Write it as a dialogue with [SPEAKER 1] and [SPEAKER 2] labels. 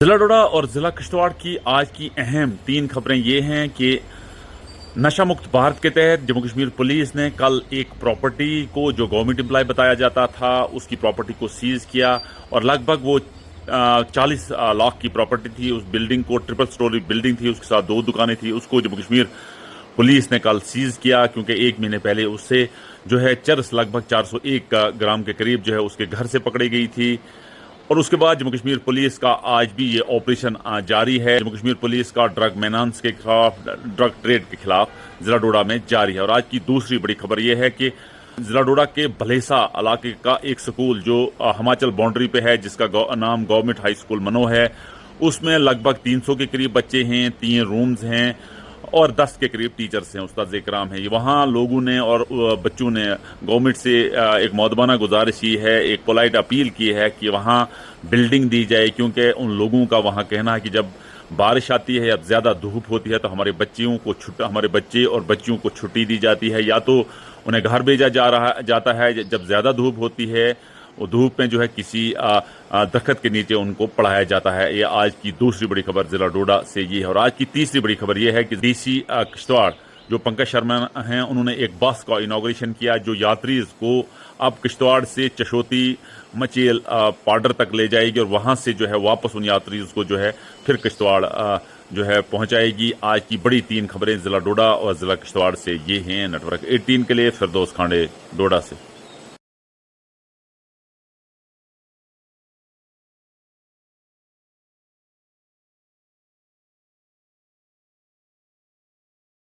[SPEAKER 1] जिला डोडा और जिला किश्तवाड़ की आज की अहम 3 खबरें ये हैं कि नशा मुक्त भारत के तहत जम्मू कश्मीर पुलिस ने कल एक प्रॉपर्टी को जो गवर्नमेंट एम्प्लॉय बताया जाता था उसकी प्रॉपर्टी को सीज किया और लगभग वो 40 लाख की प्रॉपर्टी थी। उस बिल्डिंग को ट्रिपल स्टोरी बिल्डिंग थी, उसके साथ 2 दुकानें थी, उसको जम्मू कश्मीर पुलिस ने कल सीज किया क्योंकि 1 महीने पहले उससे जो है चरस लगभग 401 ग्राम के करीब जो है उसके घर से पकड़ी गई थी। और उसके बाद जम्मू कश्मीर पुलिस का आज भी ये ऑपरेशन जारी है। जम्मू कश्मीर पुलिस का ड्रग मेनान्स के खिलाफ, ड्रग ट्रेड के खिलाफ जिला डोडा में जारी है। और आज की दूसरी बड़ी खबर यह है कि जिला डोडा के भलेसा इलाके का एक स्कूल जो हिमाचल बाउंड्री पे है, जिसका नाम गवर्नमेंट हाई स्कूल मनो है, उसमें लगभग 300 के करीब बच्चे हैं, 3 रूम्स हैं और 10 के करीब टीचर्स हैं, उस्ताद इकराम है। वहाँ लोगों ने और बच्चों ने गवर्नमेंट से एक मौदबाना गुजारिश की है, एक पोलाइट अपील की है कि वहाँ बिल्डिंग दी जाए, क्योंकि उन लोगों का वहाँ कहना है कि जब बारिश आती है या ज़्यादा धूप होती है तो हमारे बच्चे और बच्चियों को छुट्टी दी जाती है, या तो उन्हें घर भेजा जाता है। जब ज़्यादा धूप होती है, वो धूप में जो है किसी दरख्त के नीचे उनको पढ़ाया जाता है। ये आज की दूसरी बड़ी खबर जिला डोडा से ये है। और आज की तीसरी बड़ी खबर ये है कि डीसी किश्तवाड़ जो पंकज शर्मा हैं, उन्होंने एक बस का इनॉग्रेशन किया जो यात्री को अब किश्तवाड़ से चशोती मचेल पाडर तक ले जाएगी और वहां से जो है वापस उन यात्री को जो है फिर किश्तवाड़ जो है पहुंचाएगी। आज की बड़ी 3 खबरें जिला डोडा और जिला किश्तवाड़ से ये हैं। नेटवर्क 18 के लिए फिरदौस खांडे, डोडा से।